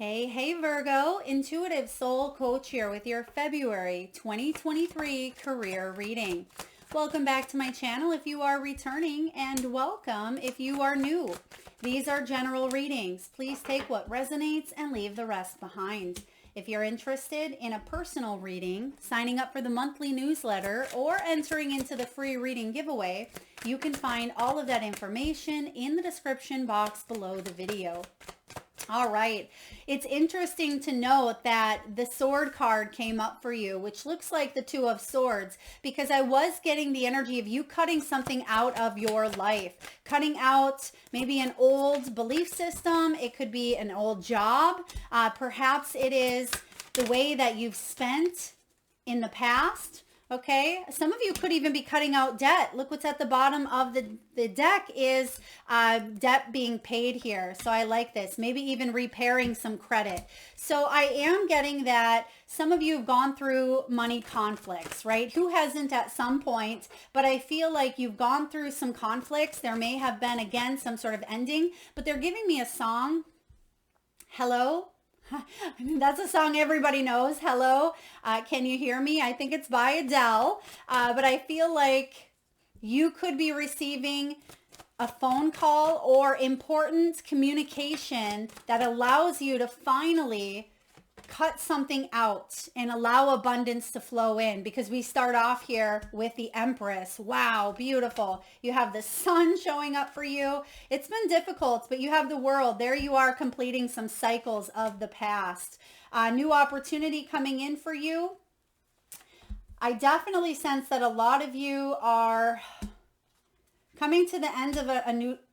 Hey, Virgo, Intuitive Soul Coach here with your February 2023 career reading. Welcome back to my channel if you are returning, and welcome if you are new. These are general readings. Please take what resonates and leave the rest behind. If you're interested in a personal reading, signing up for the monthly newsletter, or entering into the free reading giveaway, you can find all of that information in the description box below the video. All right. It's interesting to note that the sword card came up for you, which looks like the Two of Swords, because I was getting the energy of you cutting something out of your life, cutting out maybe an old belief system. It could be an old job. Perhaps it is the way that you've spent in the past. Okay, some of you could even be cutting out debt. Look what's at the bottom of the deck is debt being paid here. So I like this. Maybe even repairing some credit. So I am getting that some of you have gone through money conflicts, right? Who hasn't at some point? But I feel like you've gone through some conflicts. There may have been, again, some sort of ending, but they're giving me a song. Hello? I mean, that's a song everybody knows. Hello, can you hear me? I think it's by Adele, but I feel like you could be receiving a phone call or important communication that allows you to finally cut something out and allow abundance to flow in, because we start off here with the Empress. Wow, beautiful. You have the sun showing up for you. It's been difficult, but you have the World. There you are, completing some cycles of the past. New opportunity coming in for you. I definitely sense that a lot of you are coming to the end of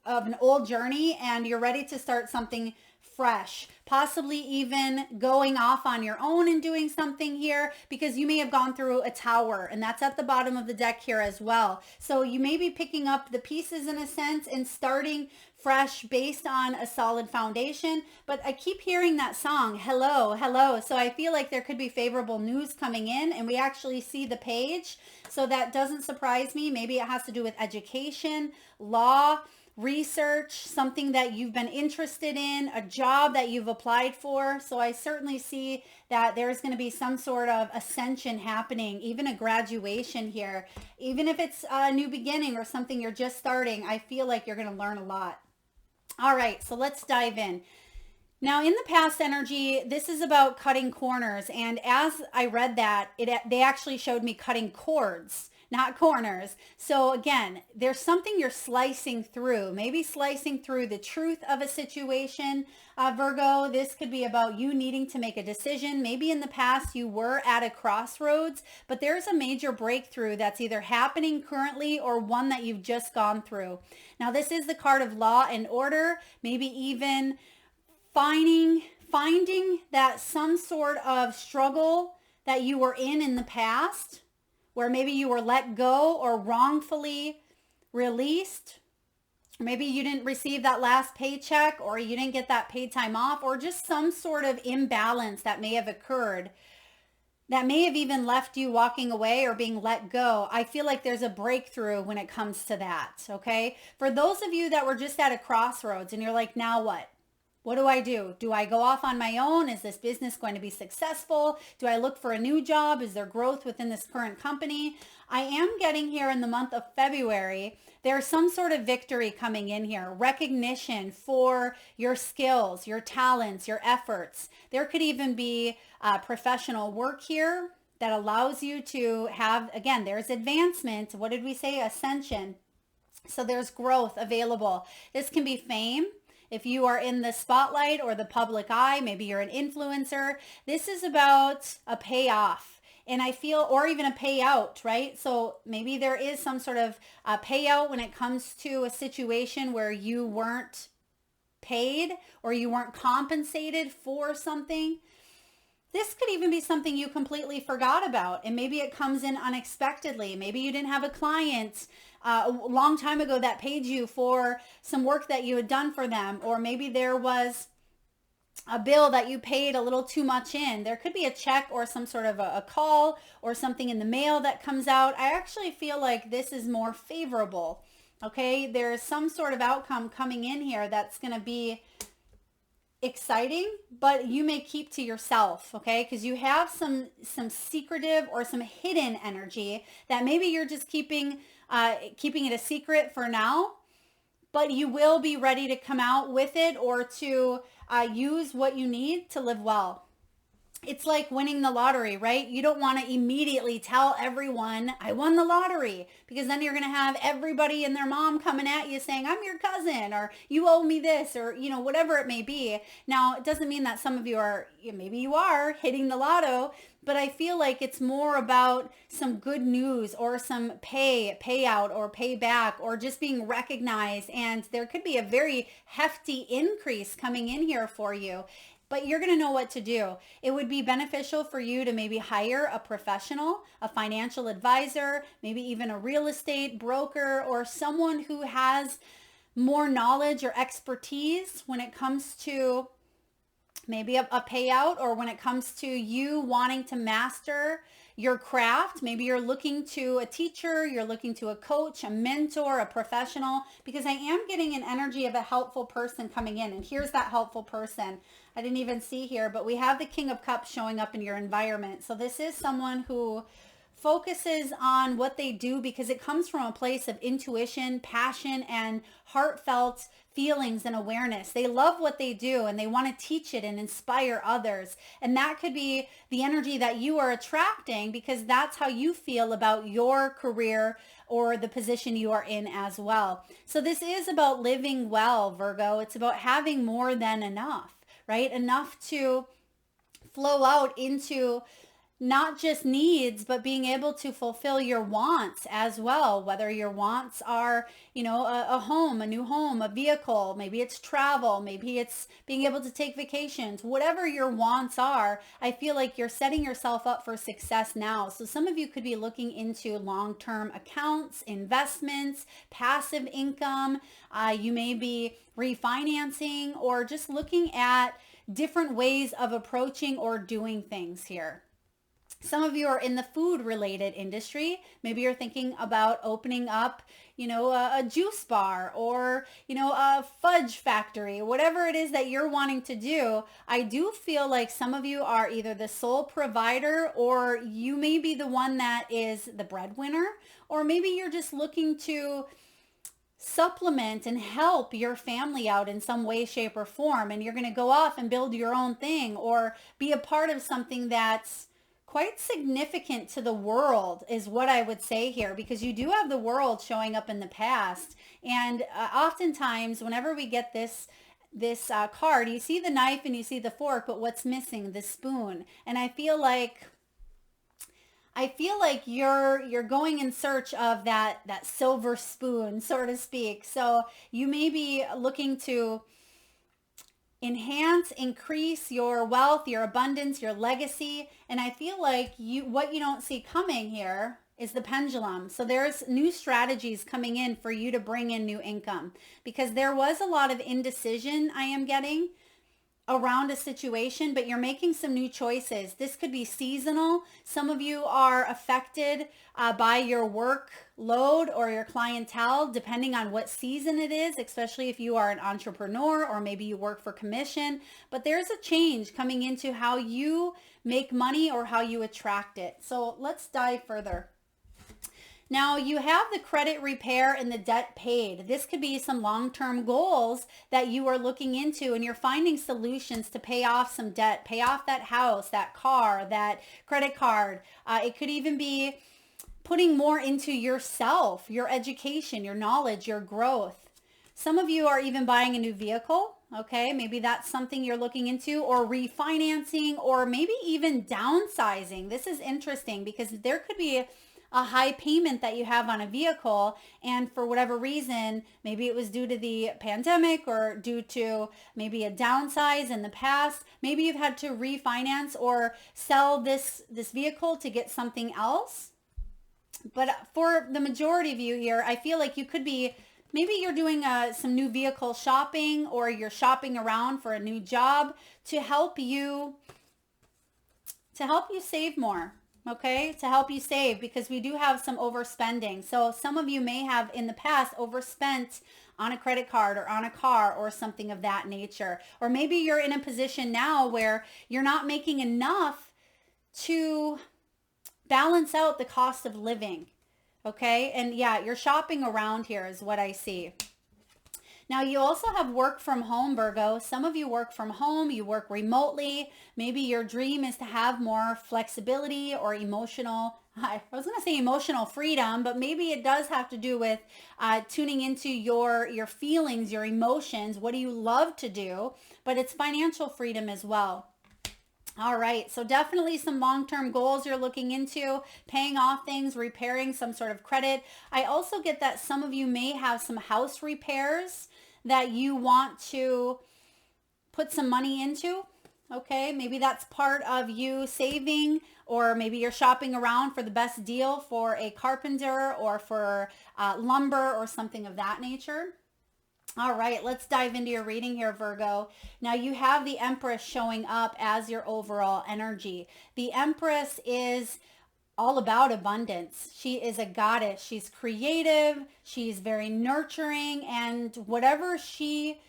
an old journey, and you're ready to start something fresh, possibly even going off on your own and doing something here, because you may have gone through a tower, and that's at the bottom of the deck here as well. So you may be picking up the pieces in a sense and starting fresh based on a solid foundation. But I keep hearing that song, hello, hello. So I feel like there could be favorable news coming in, and we actually see the page. So that doesn't surprise me. Maybe it has to do with education, law, research, something that you've been interested in, a job that you've applied for. So I certainly see that there's going to be some sort of ascension happening, even a graduation here. Even if it's a new beginning or something you're just starting, I feel like you're going to learn a lot. All right, so let's dive in. Now, in the past energy, this is about cutting corners. And as I read that, they actually showed me cutting cords, not corners. So again, there's something you're slicing through, maybe slicing through the truth of a situation. Virgo, this could be about you needing to make a decision. Maybe in the past you were at a crossroads, but there's a major breakthrough that's either happening currently or one that you've just gone through. Now, this is the card of law and order, maybe even finding that some sort of struggle that you were in the past, where maybe you were let go or wrongfully released. Maybe you didn't receive that last paycheck, or you didn't get that paid time off, or just some sort of imbalance that may have occurred that may have even left you walking away or being let go. I feel like there's a breakthrough when it comes to that, okay? For those of you that were just at a crossroads and you're like, now what? What do I do? Do I go off on my own? Is this business going to be successful? Do I look for a new job? Is there growth within this current company? I am getting here in the month of February, there's some sort of victory coming in here, recognition for your skills, your talents, your efforts. There could even be professional work here that allows you to have, again, there's advancement. What did we say? Ascension. So there's growth available. This can be fame. If you are in the spotlight or the public eye, maybe you're an influencer, this is about a payoff. And I feel, or even a payout, right? So maybe there is some sort of payout when it comes to a situation where you weren't paid or you weren't compensated for something. This could even be something you completely forgot about, and maybe it comes in unexpectedly. Maybe you didn't have a client a long time ago that paid you for some work that you had done for them, or maybe there was a bill that you paid a little too much in. There could be a check or some sort of a call or something in the mail that comes out. I actually feel like this is more favorable. Okay, there's some sort of outcome coming in here that's going to be exciting, but you may keep to yourself, okay? Because you have some secretive or some hidden energy that maybe you're just keeping it a secret for now, but you will be ready to come out with it or to use what you need to live well. It's like winning the lottery, right? You don't want to immediately tell everyone I won the lottery, because then you're going to have everybody and their mom coming at you saying, I'm your cousin, or you owe me this, or, whatever it may be. Now, it doesn't mean that some of you are, maybe you are hitting the lotto, but I feel like it's more about some good news or some payout or payback or just being recognized. And there could be a very hefty increase coming in here for you. But you're going to know what to do. It would be beneficial for you to maybe hire a professional, a financial advisor, maybe even a real estate broker, or someone who has more knowledge or expertise when it comes to maybe a payout, or when it comes to you wanting to master your craft. Maybe you're looking to a teacher, you're looking to a coach, a mentor, a professional, because I am getting an energy of a helpful person coming in. And here's that helpful person. I didn't even see here, but we have the King of Cups showing up in your environment. So this is someone who focuses on what they do because it comes from a place of intuition, passion, and heartfelt feelings and awareness. They love what they do and they want to teach it and inspire others. And that could be the energy that you are attracting, because that's how you feel about your career or the position you are in as well. So this is about living well, Virgo. It's about having more than enough, right? Enough to flow out into not just needs, but being able to fulfill your wants as well. Whether your wants are, a home, a new home, a vehicle, maybe it's travel, maybe it's being able to take vacations, whatever your wants are, I feel like you're setting yourself up for success now. So some of you could be looking into long-term accounts, investments, passive income. You may be refinancing or just looking at different ways of approaching or doing things here. Some of you are in the food related industry. Maybe you're thinking about opening up, a juice bar or, a fudge factory, whatever it is that you're wanting to do. I do feel like some of you are either the sole provider, or you may be the one that is the breadwinner, or maybe you're just looking to supplement and help your family out in some way, shape, or form. And you're going to go off and build your own thing or be a part of something that's quite significant to the world, is what I would say here, because you do have the world showing up in the past. And oftentimes whenever we get this card, you see the knife and you see the fork, but what's missing? The spoon. And I feel like you're going in search of that silver spoon, so to speak. So you may be looking to enhance, increase your wealth, your abundance, your legacy. And I feel like what you don't see coming here is the pendulum. So there's new strategies coming in for you to bring in new income, because there was a lot of indecision I am getting around a situation, but you're making some new choices. This could be seasonal. Some of you are affected by your workload or your clientele, depending on what season it is, especially if you are an entrepreneur or maybe you work for commission. But there's a change coming into how you make money or how you attract it. So let's dive further. Now you have the credit repair and the debt paid. This could be some long-term goals that you are looking into, and you're finding solutions to pay off some debt, pay off that house, that car, that credit card. It could even be putting more into yourself, your education, your knowledge, your growth. Some of you are even buying a new vehicle. Okay, maybe that's something you're looking into, or refinancing, or maybe even downsizing. This is interesting because there could be a high payment that you have on a vehicle, and for whatever reason, maybe it was due to the pandemic or due to maybe a downsize in the past, maybe you've had to refinance or sell this vehicle to get something else. But for the majority of you here, I feel like you could be, maybe you're doing some new vehicle shopping, or you're shopping around for a new job to help you save more. Okay, to help you save, because we do have some overspending. So some of you may have in the past overspent on a credit card or on a car or something of that nature. Or maybe you're in a position now where you're not making enough to balance out the cost of living. Okay. And yeah, you're shopping around here is what I see. Now you also have work from home, Virgo. Some of you work from home, you work remotely. Maybe your dream is to have more flexibility or emotional, I was going to say emotional freedom, but maybe it does have to do with tuning into your feelings, your emotions. What do you love to do? But it's financial freedom as well. All right, so definitely some long-term goals you're looking into, paying off things, repairing some sort of credit. I also get that some of you may have some house repairs that you want to put some money into. Okay, maybe that's part of you saving, or maybe you're shopping around for the best deal for a carpenter or for lumber or something of that nature. All right, let's dive into your reading here, Virgo. Now you have the Empress showing up as your overall energy. The Empress is all about abundance. She is a goddess. She's creative. She's very nurturing, and whatever she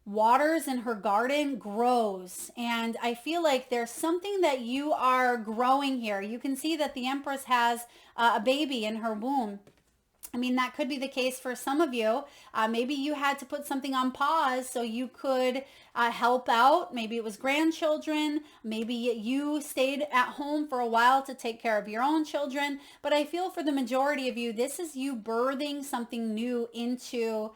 waters in her garden grows. And I feel like there's something that you are growing here. You can see that the Empress has a baby in her womb. I mean, that could be the case for some of you. Maybe you had to put something on pause so you could help out. Maybe it was grandchildren. Maybe you stayed at home for a while to take care of your own children. But I feel for the majority of you, this is you birthing something new into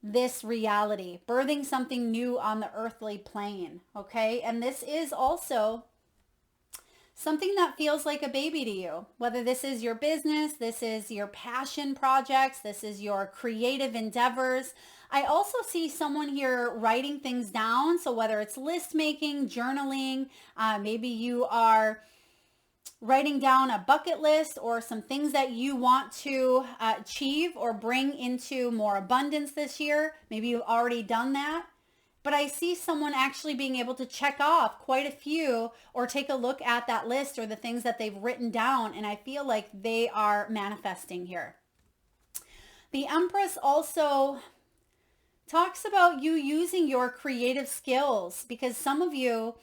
this reality, birthing something new on the earthly plane. Okay. And this is also something that feels like a baby to you, whether this is your business, this is your passion projects, this is your creative endeavors. I also see someone here writing things down. So whether it's list making, journaling, maybe you are writing down a bucket list or some things that you want to achieve or bring into more abundance this year. Maybe you've already done that. But I see someone actually being able to check off quite a few or take a look at that list or the things that they've written down. And I feel like they are manifesting here. The Empress also talks about you using your creative skills, because some of you,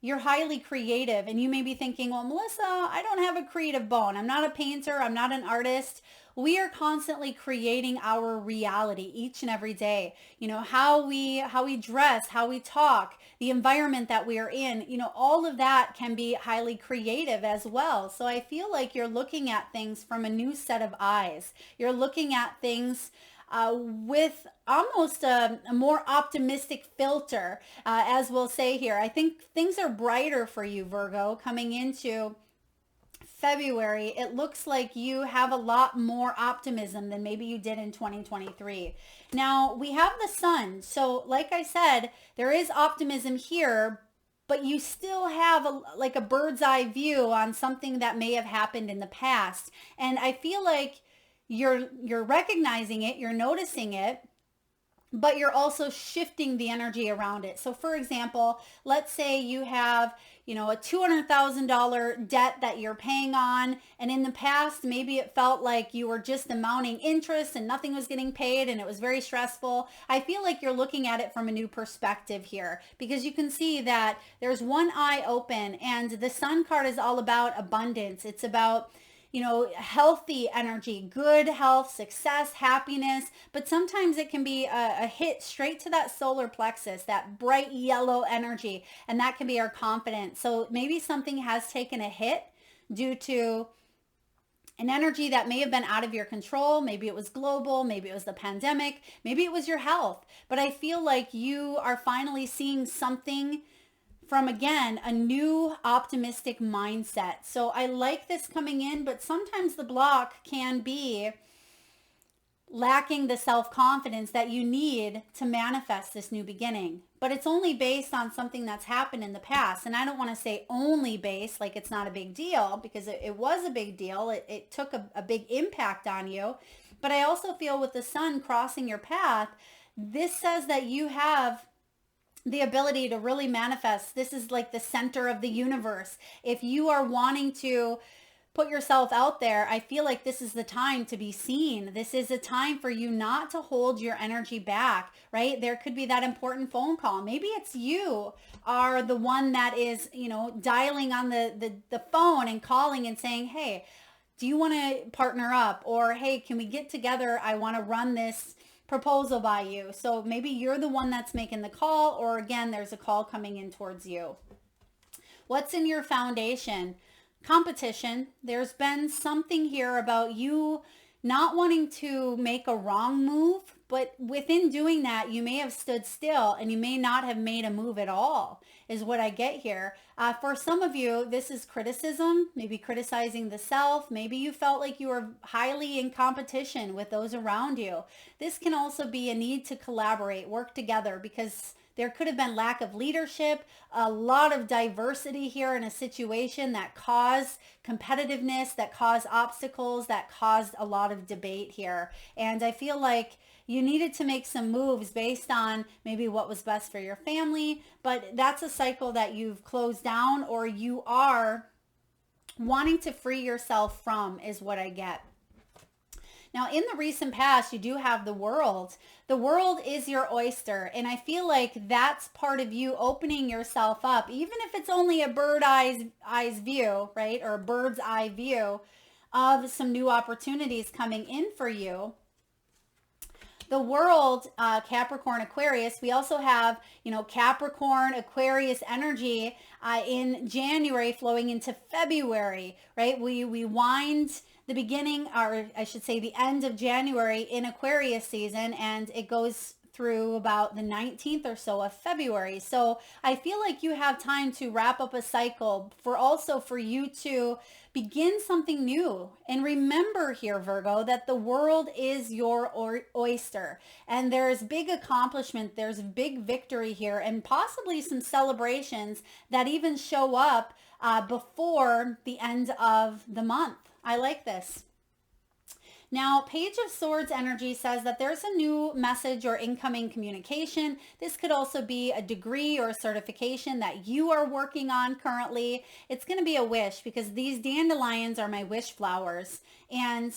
you're highly creative and you may be thinking, well, Melissa, I don't have a creative bone. I'm not a painter. I'm not an artist. We are constantly creating our reality each and every day. You know, how we dress, how we talk, the environment that we are in, you know, all of that can be highly creative as well. So I feel like you're looking at things from a new set of eyes. You're looking at things with almost a more optimistic filter, as we'll say here. I think things are brighter for you, Virgo, coming into February. It looks like you have a lot more optimism than maybe you did in 2023. Now, we have the sun. So like I said, there is optimism here, but you still have like a bird's eye view on something that may have happened in the past. And I feel like you're recognizing it, you're noticing it, but you're also shifting the energy around it. So for example, let's say you have, you know, a $200,000 debt that you're paying on. And in the past, maybe it felt like you were just amounting interest and nothing was getting paid and it was very stressful. I feel like you're looking at it from a new perspective here, because you can see that there's one eye open, and the Sun card is all about abundance. It's about, you know, healthy energy, good health, success, happiness. But sometimes it can be a hit straight to that solar plexus, that bright yellow energy, and that can be our confidence. So maybe something has taken a hit due to an energy that may have been out of your control. Maybe it was global, maybe it was the pandemic, maybe it was your health. But I feel like you are finally seeing something from, again, a new optimistic mindset. So I like this coming in, but sometimes the block can be lacking the self-confidence that you need to manifest this new beginning. But it's only based on something that's happened in the past. And I don't want to say only based, like it's not a big deal, because it was a big deal. It took a big impact on you. But I also feel with the sun crossing your path, this says that you have the ability to really manifest. This is like the center of the universe. If you are wanting to put yourself out there, I feel like this is the time to be seen. This is a time for you not to hold your energy back, right? There could be that important phone call. Maybe it's you are the one that is, dialing on the phone and calling and saying, hey, do you want to partner up? Or, hey, can we get together? I want to run this proposal by you. So maybe you're the one that's making the call, or again, there's a call coming in towards you. What's in your foundation? Competition. There's been something here about you not wanting to make a wrong move, but within doing that, you may have stood still and you may not have made a move at all, is what I get here. For some of you, this is criticism, maybe criticizing the self. Maybe you felt like you were highly in competition with those around you. This can also be a need to collaborate, work together, because there could have been lack of leadership, a lot of diversity here in a situation that caused competitiveness, that caused obstacles, that caused a lot of debate here. And I feel like you needed to make some moves based on maybe what was best for your family, but that's a cycle that you've closed down or you are wanting to free yourself from, is what I get. Now, in the recent past, you do have the world. The world is your oyster. And I feel like that's part of you opening yourself up, even if it's only a bird's eyes view, right? Or a bird's eye view of some new opportunities coming in for you. The world, Capricorn, Aquarius, we also have, Capricorn, Aquarius energy in January flowing into February, right? We wind the beginning, or I should say the end of January in Aquarius season, and it goes through about the 19th or so of February. So I feel like you have time to wrap up a cycle for you to begin something new. And remember here, Virgo, that the world is your oyster, and there's big accomplishment, there's big victory here, and possibly some celebrations that even show up before the end of the month. I like this. Now, Page of Swords energy says that there's a new message or incoming communication. This could also be a degree or a certification that you are working on currently. It's going to be a wish, because these dandelions are my wish flowers. And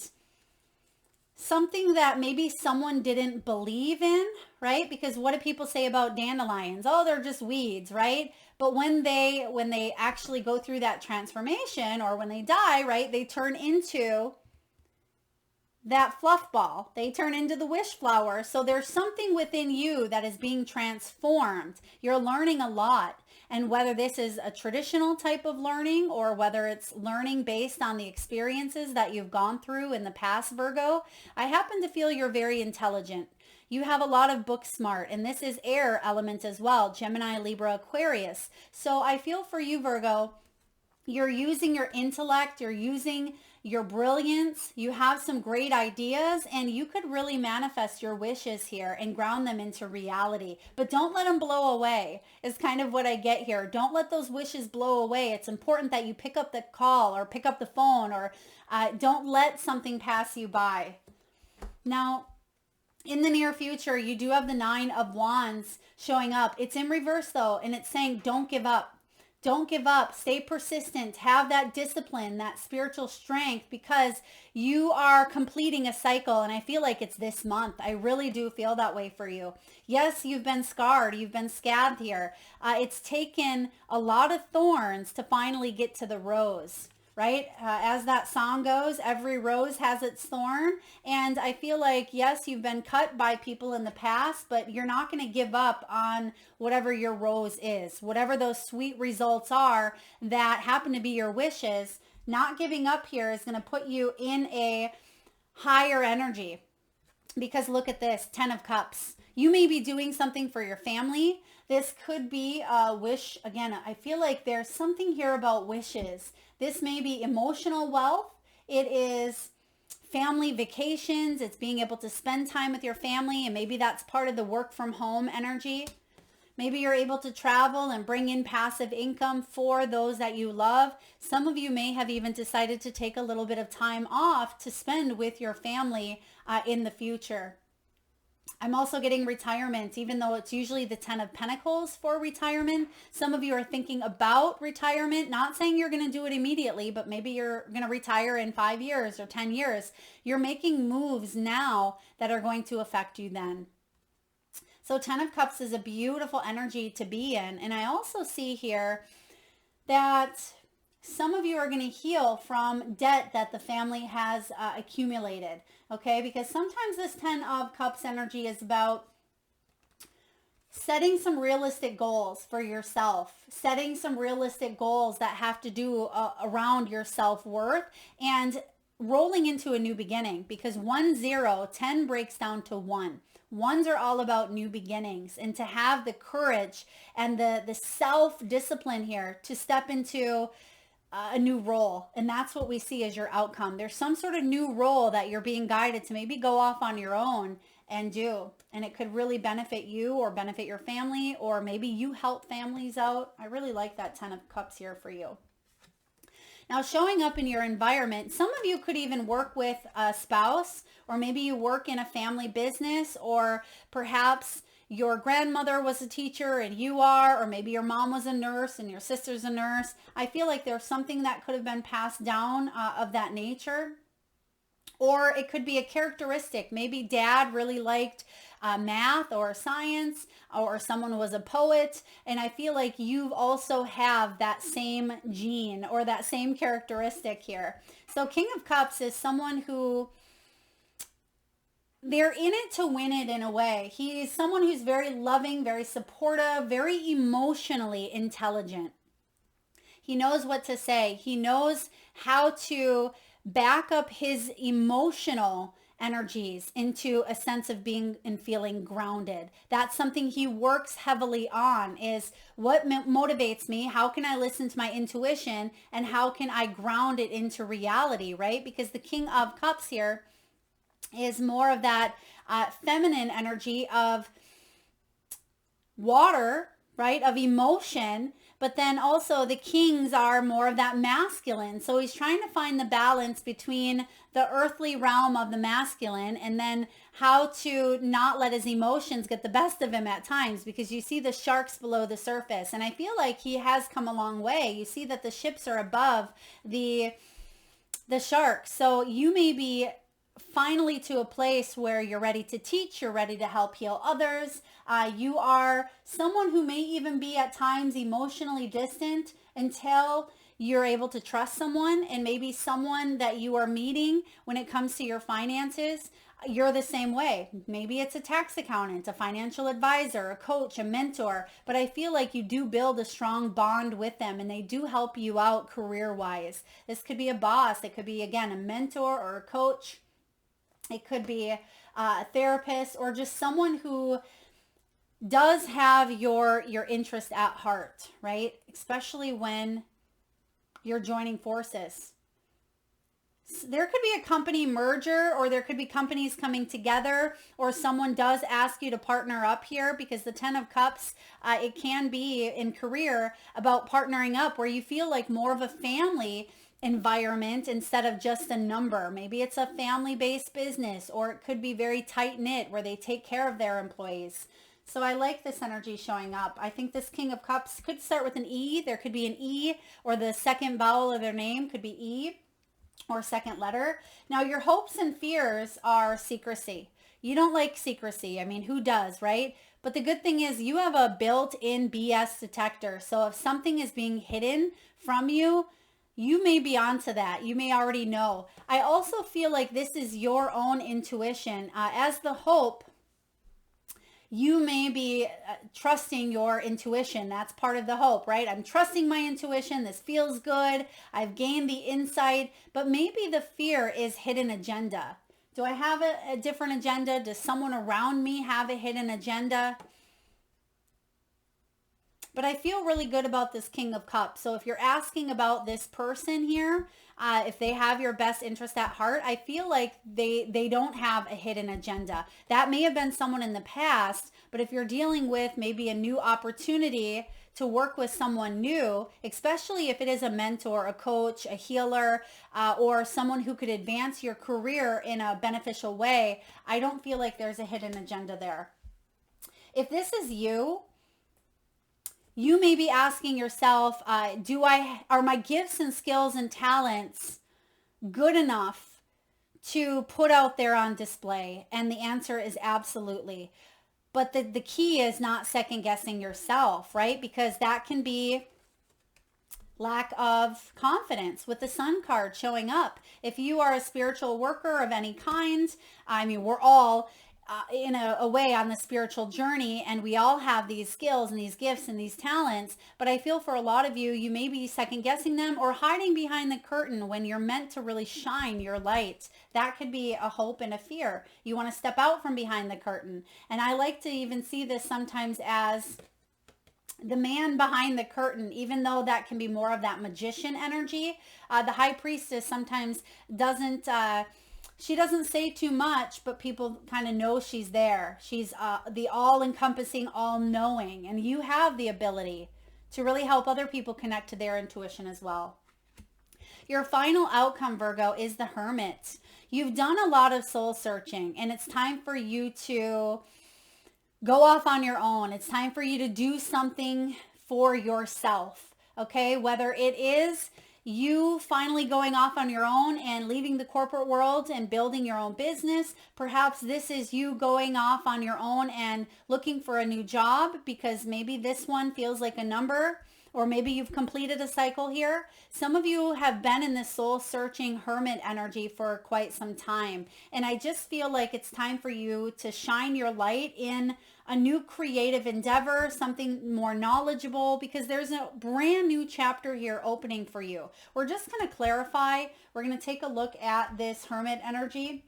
something that maybe someone didn't believe in, right? Because what do people say about dandelions? Oh, they're just weeds, right? But when they actually go through that transformation, or when they die, right, they turn into that fluff ball. They turn into the wish flower. So there's something within you that is being transformed. You're learning a lot. And whether this is a traditional type of learning, or whether it's learning based on the experiences that you've gone through in the past, Virgo, I happen to feel you're very intelligent. You have a lot of book smart, and this is air element as well, Gemini, Libra, Aquarius. So I feel for you, Virgo, you're using your intellect, you're using your brilliance, you have some great ideas, and you could really manifest your wishes here and ground them into reality. But don't let them blow away, is kind of what I get here. Don't let those wishes blow away. It's important that you pick up the call or pick up the phone, or don't let something pass you by. Now, in the near future, you do have the 9 of Wands showing up. It's in reverse though, and it's saying don't give up. Don't give up. Stay persistent. Have that discipline, that spiritual strength, because you are completing a cycle. And I feel like it's this month. I really do feel that way for you. Yes, you've been scarred. You've been scabbed here. It's taken a lot of thorns to finally get to the rose, right? As that song goes, every rose has its thorn. And I feel like, yes, you've been cut by people in the past, but you're not going to give up on whatever your rose is, whatever those sweet results are that happen to be your wishes. Not giving up here is going to put you in a higher energy, because look at this, 10 of Cups. You may be doing something for your family. This could be a wish. Again, I feel like there's something here about wishes. This may be emotional wealth. It is family vacations. It's being able to spend time with your family, and maybe that's part of the work from home energy. Maybe you're able to travel and bring in passive income for those that you love. Some of you may have even decided to take a little bit of time off to spend with your family in the future. I'm also getting retirement, even though it's usually the 10 of Pentacles for retirement. Some of you are thinking about retirement, not saying you're going to do it immediately, but maybe you're going to retire in 5 years or 10 years. You're making moves now that are going to affect you then. So 10 of Cups is a beautiful energy to be in. And I also see here that some of you are going to heal from debt that the family has accumulated, okay? Because sometimes this 10 of Cups energy is about setting some realistic goals for yourself, setting some realistic goals that have to do around your self-worth, and rolling into a new beginning, because 1, 0, 10 breaks down to 1. Ones are all about new beginnings, and to have the courage and the self-discipline here to step into a new role. And that's what we see as your outcome. There's some sort of new role that you're being guided to maybe go off on your own and do. And it could really benefit you or benefit your family, or maybe you help families out. I really like that 10 of Cups here for you. Now, showing up in your environment, some of you could even work with a spouse, or maybe you work in a family business, or perhaps your grandmother was a teacher and you are, or maybe your mom was a nurse and your sister's a nurse. I feel like there's something that could have been passed down of that nature. Or it could be a characteristic. Maybe dad really liked math or science, or someone was a poet. And I feel like you also have that same gene or that same characteristic here. So King of Cups is someone who, they're in it to win it in a way. He's someone who's very loving, very supportive, very emotionally intelligent. He knows what to say. He knows how to back up his emotional energies into a sense of being and feeling grounded. That's something he works heavily on, is what motivates me? How can I listen to my intuition, and how can I ground it into reality, right? Because the King of Cups here is more of that feminine energy of water, right? Of emotion. But then also the kings are more of that masculine. So he's trying to find the balance between the earthly realm of the masculine, and then how to not let his emotions get the best of him at times, because you see the sharks below the surface. And I feel like he has come a long way. You see that the ships are above the sharks. So you may be finally to a place where you're ready to teach, you're ready to help heal others. You are someone who may even be at times emotionally distant until you're able to trust someone, and maybe someone that you are meeting when it comes to your finances, you're the same way. Maybe it's a tax accountant, a financial advisor, a coach, a mentor, but I feel like you do build a strong bond with them, and they do help you out career-wise. This could be a boss. It could be, again, a mentor or a coach. It could be a therapist, or just someone who does have your interest at heart, right? Especially when you're joining forces. There could be a company merger, or there could be companies coming together, or someone does ask you to partner up here, because the 10 of Cups, it can be in career about partnering up where you feel like more of a family environment instead of just a number. Maybe it's a family-based business, or it could be very tight-knit where they take care of their employees. So I like this energy showing up. I think this King of Cups could start with an E. There could be an E, or the second vowel of their name could be E, or second letter. Now, your hopes and fears are secrecy. You don't like secrecy. I mean, who does, right? But the good thing is you have a built-in BS detector. So if something is being hidden from you, you may be onto that. You may already know. I also feel like this is your own intuition. As the hope, you may be trusting your intuition. That's part of the hope, right? I'm trusting my intuition. This feels good. I've gained the insight, but maybe the fear is hidden agenda. Do I have a different agenda? Does someone around me have a hidden agenda? But I feel really good about this King of Cups. So if you're asking about this person here, if they have your best interest at heart, I feel like they don't have a hidden agenda. That may have been someone in the past, but if you're dealing with maybe a new opportunity to work with someone new, especially if it is a mentor, a coach, a healer, or someone who could advance your career in a beneficial way, I don't feel like there's a hidden agenda there. If this is you, you may be asking yourself, are my gifts and skills and talents good enough to put out there on display? And the answer is absolutely. But the key is not second guessing yourself, right? Because that can be lack of confidence with the Sun card showing up. If you are a spiritual worker of any kind, I mean, we're all in a way on the spiritual journey, and we all have these skills and these gifts and these talents, but I feel for a lot of you, you may be second guessing them or hiding behind the curtain when you're meant to really shine your light. That could be a hope and a fear. You want to step out from behind the curtain. And I like to even see this sometimes as the man behind the curtain, even though that can be more of that magician energy. The high priestess sometimes doesn't she doesn't say too much, but people kind of know she's there. She's the all-encompassing, all-knowing, and you have the ability to really help other people connect to their intuition as well. Your final outcome, Virgo, is the Hermit. You've done a lot of soul searching, and it's time for you to go off on your own. It's time for you to do something for yourself, okay? Whether it is you finally going off on your own and leaving the corporate world and building your own business. Perhaps this is you going off on your own and looking for a new job because maybe this one feels like a number, or maybe you've completed a cycle here. Some of you have been in this soul searching hermit energy for quite some time. And I just feel like it's time for you to shine your light in a new creative endeavor, something more knowledgeable, because there's a brand new chapter here opening for you. We're just going to clarify. We're going to take a look at this hermit energy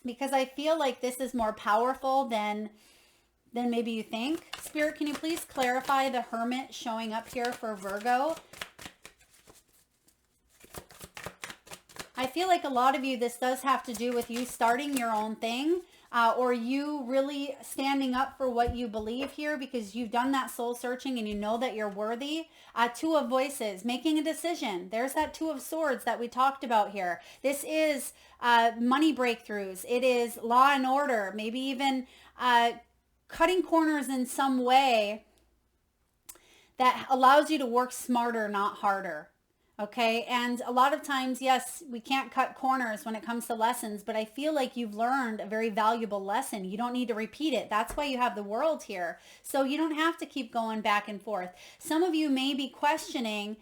because I feel like this is more powerful than maybe you think. Spirit, can you please clarify the hermit showing up here for Virgo? I feel like a lot of you, this does have to do with you starting your own thing. Or you really standing up for what you believe here because you've done that soul searching and you know that you're worthy. Two of Voices, making a decision. There's that Two of Swords that we talked about here. This is money breakthroughs. It is law and order, maybe even cutting corners in some way that allows you to work smarter, not harder. Okay. And a lot of times, yes, we can't cut corners when it comes to lessons, but I feel like you've learned a very valuable lesson. You don't need to repeat it. That's why you have the world here. So you don't have to keep going back and forth. Some of you may be questioning,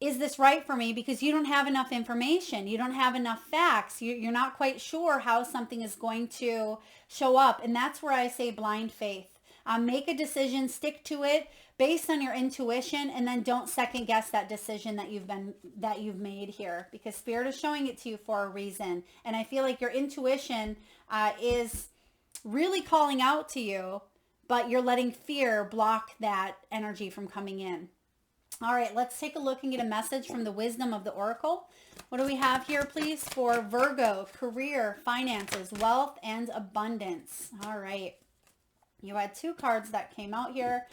is this right for me? Because you don't have enough information. You don't have enough facts. You're not quite sure how something is going to show up. And that's where I say blind faith. Make a decision, stick to it based on your intuition, and then don't second guess that decision that you've made here, because Spirit is showing it to you for a reason. And I feel like your intuition is really calling out to you, but you're letting fear block that energy from coming in. All right, let's take a look and get a message from the wisdom of the Oracle. What do we have here, please, for Virgo? Career, finances, wealth, and abundance. All right. You had two cards that came out here.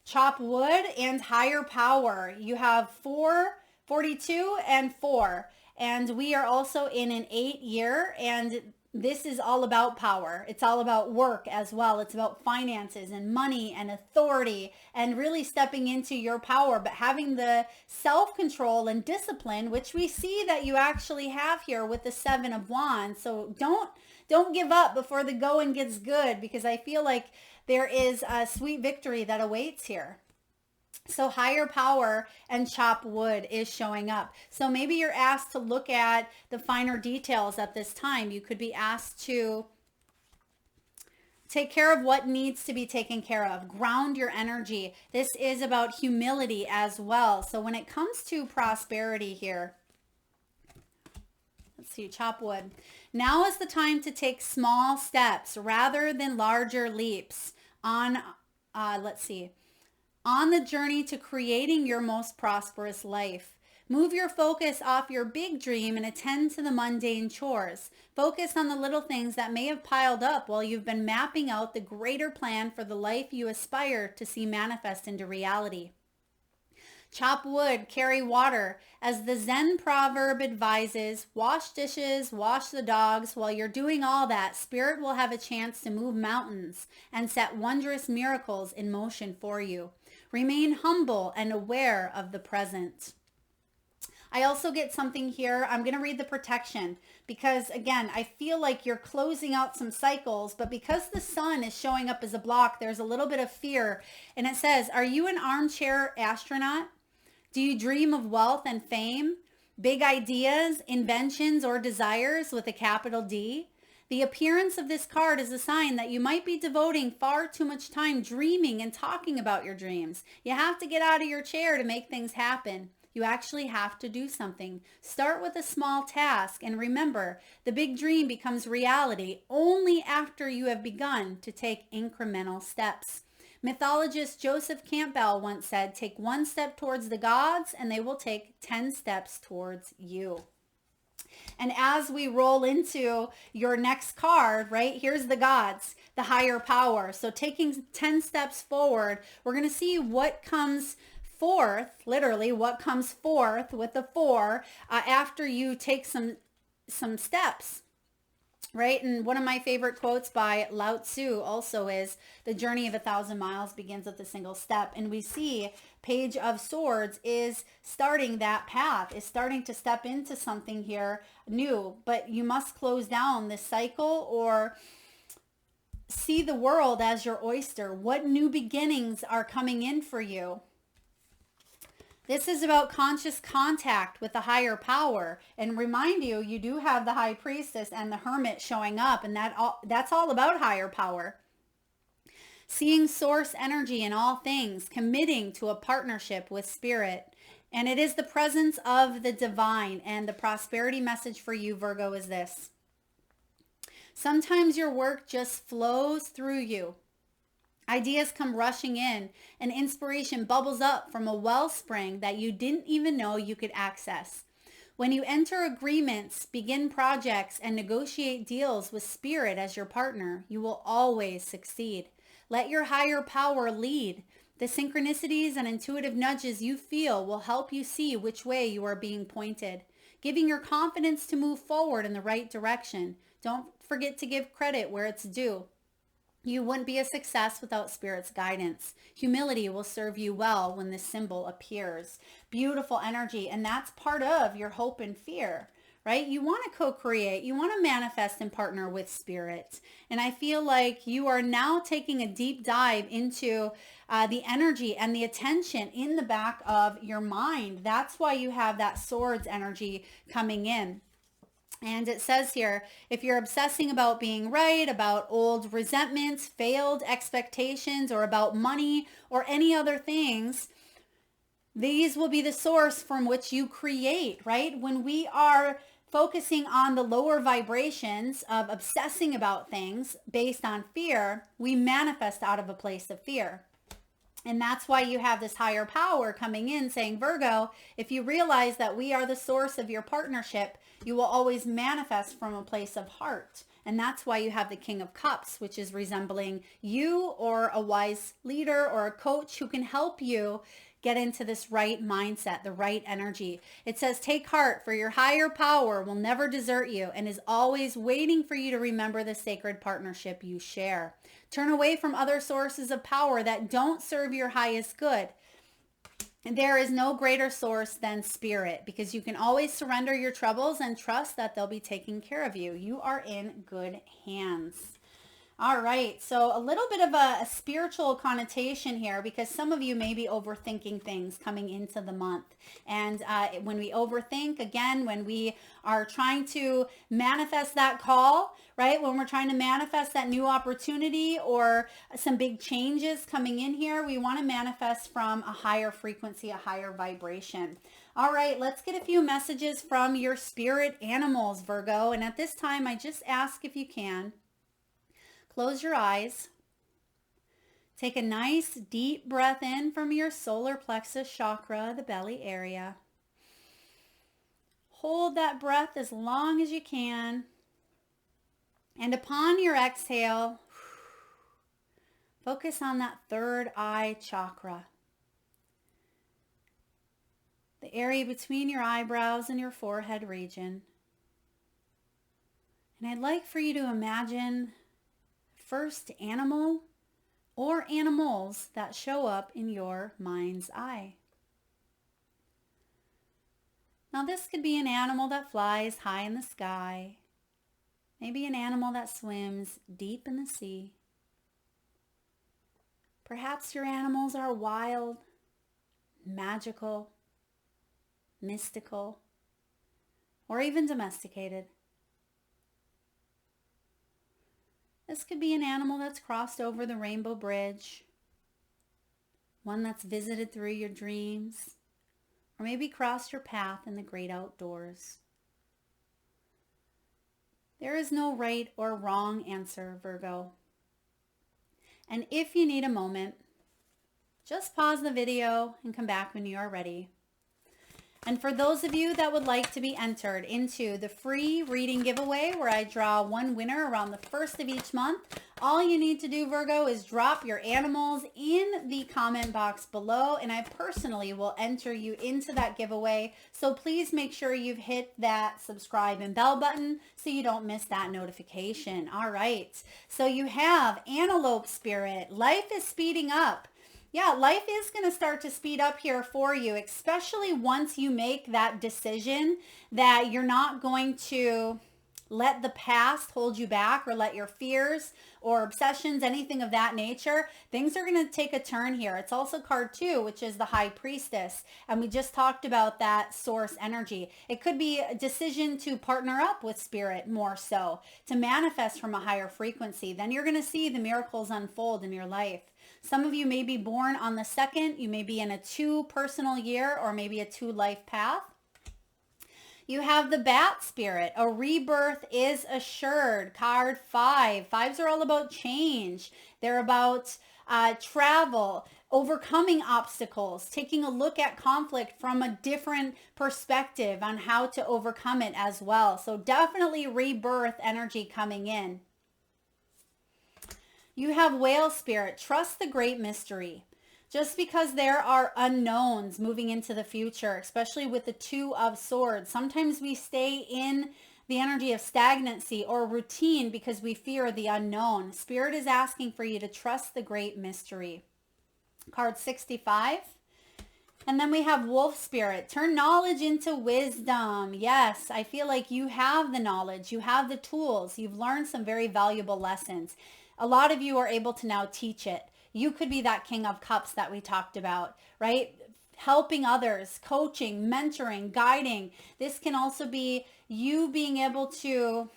Chop wood and higher power. You have 4, 42, and 4. And we are also in an 8 year, and this is all about power. It's all about work as well. It's about finances and money and authority and really stepping into your power, but having the self-control and discipline, which we see that you actually have here with the 7 of Wands. So don't give up before the going gets good, because I feel like there is a sweet victory that awaits here. So higher power and chop wood is showing up. So maybe you're asked to look at the finer details at this time. You could be asked to take care of what needs to be taken care of. Ground your energy. This is about humility as well. So when it comes to prosperity here, let's see, chop wood. Now is the time to take small steps rather than larger leaps on, let's see, on the journey to creating your most prosperous life. Move your focus off your big dream and attend to the mundane chores. Focus on the little things that may have piled up while you've been mapping out the greater plan for the life you aspire to see manifest into reality. Chop wood, carry water. As the Zen proverb advises, wash dishes, wash the dogs. While you're doing all that, Spirit will have a chance to move mountains and set wondrous miracles in motion for you. Remain humble and aware of the present. I also get something here. I'm going to read the protection because, again, I feel like you're closing out some cycles, but because the sun is showing up as a block, there's a little bit of fear. And it says, are you an armchair astronaut? Do you dream of wealth and fame, big ideas, inventions, or desires with a capital D? The appearance of this card is a sign that you might be devoting far too much time dreaming and talking about your dreams. You have to get out of your chair to make things happen. You actually have to do something. Start with a small task, and remember, the big dream becomes reality only after you have begun to take incremental steps. Mythologist Joseph Campbell once said, take one step towards the gods and they will take 10 steps towards you. And as we roll into your next card, right, here's the gods, the higher power. So taking 10 steps forward, we're going to see what comes forth, literally what comes forth with the 4 after you take some steps. Right? And one of my favorite quotes by Lao Tzu also is, the journey of 1,000 miles begins with a single step. And we see Page of Swords is starting that path, is starting to step into something here new. But you must close down this cycle or see the world as your oyster. What new beginnings are coming in for you? This is about conscious contact with the higher power. And remind you, you do have the high priestess and the hermit showing up, and that's all about higher power. Seeing source energy in all things, committing to a partnership with spirit. And it is the presence of the divine. And the prosperity message for you, Virgo, is this. Sometimes your work just flows through you. Ideas come rushing in and inspiration bubbles up from a wellspring that you didn't even know you could access. When you enter agreements, begin projects, and negotiate deals with spirit as your partner, you will always succeed. Let your higher power lead. The synchronicities and intuitive nudges you feel will help you see which way you are being pointed, giving your confidence to move forward in the right direction. Don't forget to give credit where it's due. You wouldn't be a success without Spirit's guidance. Humility will serve you well when this symbol appears. Beautiful energy, and that's part of your hope and fear, right? You want to co-create. You want to manifest and partner with Spirit. And I feel like you are now taking a deep dive into the energy and the attention in the back of your mind. That's why you have that swords energy coming in. And it says here, if you're obsessing about being right, about old resentments, failed expectations, or about money or any other things, these will be the source from which you create, right? When we are focusing on the lower vibrations of obsessing about things based on fear, we manifest out of a place of fear. And that's why you have this higher power coming in saying, Virgo, if you realize that we are the source of your partnership, you will always manifest from a place of heart. And that's why you have the King of Cups, which is resembling you or a wise leader or a coach who can help you get into this right mindset, the right energy. It says, take heart, for your higher power will never desert you and is always waiting for you to remember the sacred partnership you share. Turn away from other sources of power that don't serve your highest good. And there is no greater source than spirit, because you can always surrender your troubles and trust that they'll be taking care of you. You are in good hands. All right, so a little bit of a spiritual connotation here, because some of you may be overthinking things coming into the month. And when we overthink, again, when we are trying to manifest that call, right? When we're trying to manifest that new opportunity or some big changes coming in here, we want to manifest from a higher frequency, a higher vibration. All right, let's get a few messages from your spirit animals, Virgo. And at this time, I just ask if you can, close your eyes. Take a nice deep breath in from your solar plexus chakra, the belly area. Hold that breath as long as you can. And upon your exhale, focus on that third eye chakra. The area between your eyebrows and your forehead region. And I'd like for you to imagine first animal or animals that show up in your mind's eye. Now this could be an animal that flies high in the sky, maybe an animal that swims deep in the sea. Perhaps your animals are wild, magical, mystical, or even domesticated. This could be an animal that's crossed over the rainbow bridge, one that's visited through your dreams, or maybe crossed your path in the great outdoors. There is no right or wrong answer, Virgo. And if you need a moment, just pause the video and come back when you are ready. And for those of you that would like to be entered into the free reading giveaway where I draw one winner around the first of each month, all you need to do, Virgo, is drop your animals in the comment box below, and I personally will enter you into that giveaway. So please make sure you've hit that subscribe and bell button so you don't miss that notification. All right. So you have Antelope Spirit. Life is speeding up. Yeah, life is going to start to speed up here for you, especially once you make that decision that you're not going to let the past hold you back or let your fears or obsessions, anything of that nature. Things are going to take a turn here. It's also card 2, which is the High Priestess. And we just talked about that source energy. It could be a decision to partner up with spirit more so, to manifest from a higher frequency. Then you're going to see the miracles unfold in your life. Some of you may be born on the 2nd. You may be in a 2 personal year or maybe a 2 life path. You have the Bat Spirit. A rebirth is assured. Card 5. 5s are all about change. They're about travel, overcoming obstacles, taking a look at conflict from a different perspective on how to overcome it as well. So definitely rebirth energy coming in. You have Whale Spirit. Trust the great mystery. Just because there are unknowns moving into the future, especially with the 2 of Swords, sometimes we stay in the energy of stagnancy or routine because we fear the unknown. Spirit is asking for you to trust the great mystery. Card 65. And then we have Wolf Spirit. Turn knowledge into wisdom. Yes, I feel like you have the knowledge. You have the tools. You've learned some very valuable lessons. A lot of you are able to now teach it. You could be that King of Cups that we talked about, right? Helping others, coaching, mentoring, guiding. This can also be you being able to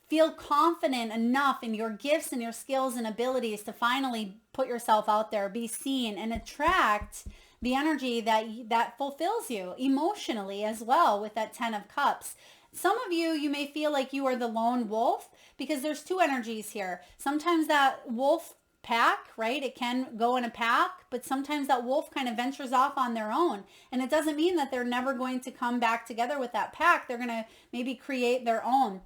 feel confident enough in your gifts and your skills and abilities to finally put yourself out there, be seen, and attract the energy that fulfills you emotionally as well with that 10 of Cups. Some of you, you may feel like you are the lone wolf because there's 2 energies here. Sometimes that wolf pack, right? It can go in a pack, but sometimes that wolf kind of ventures off on their own. And it doesn't mean that they're never going to come back together with that pack. They're going to maybe create their own.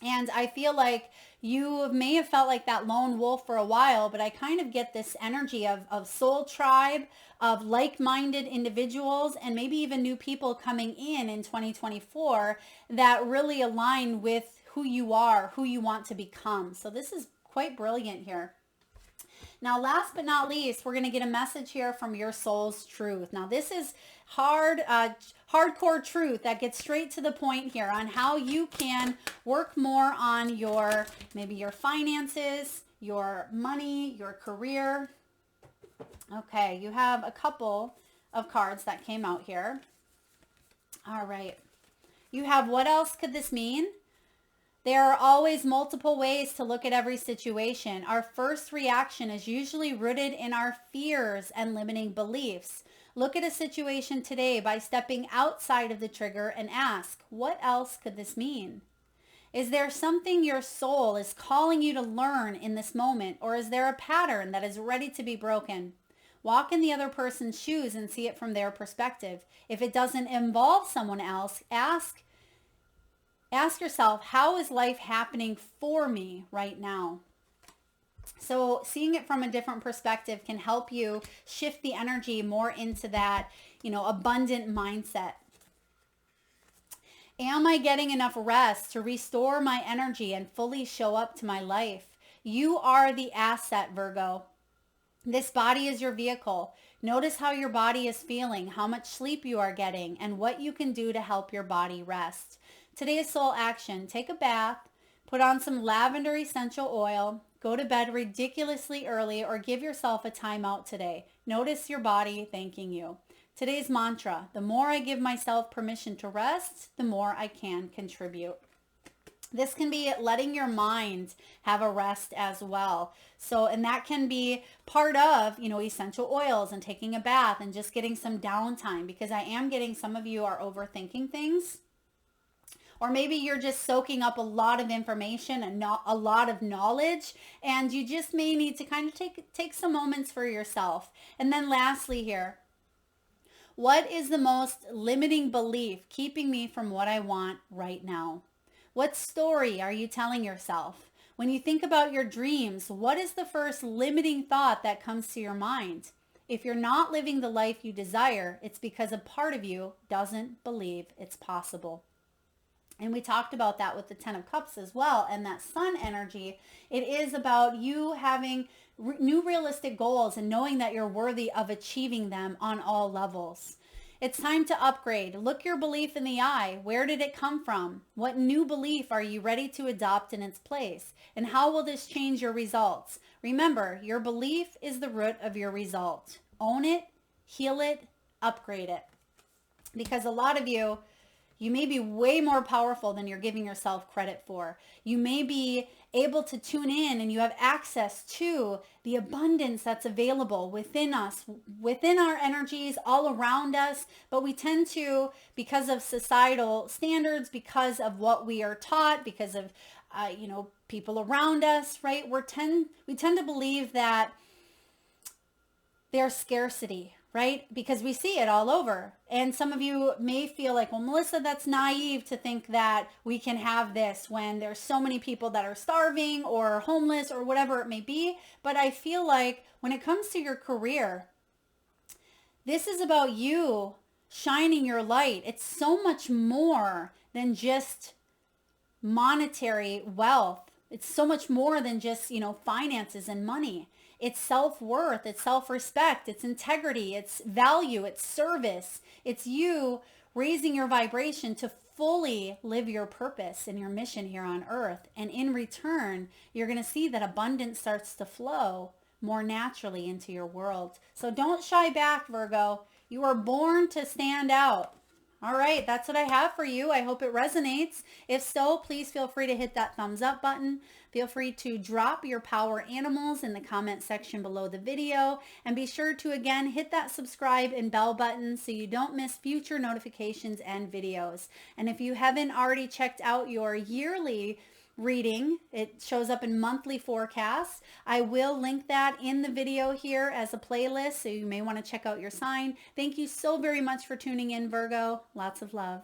And I feel like you may have felt like that lone wolf for a while, but I kind of get this energy of soul tribe, of like-minded individuals, and maybe even new people coming in 2024 that really align with who you are, who you want to become. So this is quite brilliant here. Now, last but not least, we're going to get a message here from your soul's truth. Now, this is hardcore truth that gets straight to the point here on how you can work more on maybe your finances, your money, your career. Okay, you have a couple of cards that came out here. All right. You have, what else could this mean? There are always multiple ways to look at every situation. Our first reaction is usually rooted in our fears and limiting beliefs. Look at a situation today by stepping outside of the trigger and ask, what else could this mean? Is there something your soul is calling you to learn in this moment, or is there a pattern that is ready to be broken? Walk in the other person's shoes and see it from their perspective. If it doesn't involve someone else, ask yourself, how is life happening for me right now? So seeing it from a different perspective can help you shift the energy more into that, abundant mindset. Am I getting enough rest to restore my energy and fully show up to my life? You are the asset, Virgo. This body is your vehicle. Notice how your body is feeling, how much sleep you are getting, and what you can do to help your body rest. Today's soul action: take a bath, put on some lavender essential oil, go to bed ridiculously early, or give yourself a timeout today. Notice your body thanking you. Today's mantra: the more I give myself permission to rest, the more I can contribute. This can be letting your mind have a rest as well. So, and that can be part of, essential oils and taking a bath and just getting some downtime, because I am getting some of you are overthinking things. Or maybe you're just soaking up a lot of information and not a lot of knowledge, and you just may need to kind of take some moments for yourself. And then lastly here, what is the most limiting belief keeping me from what I want right now? What story are you telling yourself? When you think about your dreams, what is the first limiting thought that comes to your mind? If you're not living the life you desire, it's because a part of you doesn't believe it's possible. And we talked about that with the 10 of Cups as well, and that sun energy. It is about you having new realistic goals and knowing that you're worthy of achieving them on all levels. It's time to upgrade. Look your belief in the eye. Where did it come from? What new belief are you ready to adopt in its place? And how will this change your results? Remember, your belief is the root of your result. Own it, heal it, upgrade it. Because a lot of you may be way more powerful than you're giving yourself credit for. You may be able to tune in and you have access to the abundance that's available within us, within our energies, all around us. But we tend to, because of societal standards, because of what we are taught, because of, people around us, right? We tend to believe that there's scarcity, right? Because we see it all over. And some of you may feel like, well, Melissa, that's naive to think that we can have this when there's so many people that are starving or homeless or whatever it may be. But I feel like when it comes to your career, this is about you shining your light. It's so much more than just monetary wealth. It's so much more than just, finances and money. It's self-worth, it's self-respect, it's integrity, it's value, it's service. It's you raising your vibration to fully live your purpose and your mission here on earth. And in return, you're going to see that abundance starts to flow more naturally into your world. So don't shy back, Virgo. You are born to stand out. All right, that's what I have for you. I hope it resonates. If so, please feel free to hit that thumbs up button. Feel free to drop your power animals in the comment section below the video. And be sure to, again, hit that subscribe and bell button so you don't miss future notifications and videos. And if you haven't already checked out your yearly reading, it shows up in monthly forecasts. I will link that in the video here as a playlist, so you may want to check out your sign. Thank you so very much for tuning in, Virgo. Lots of love.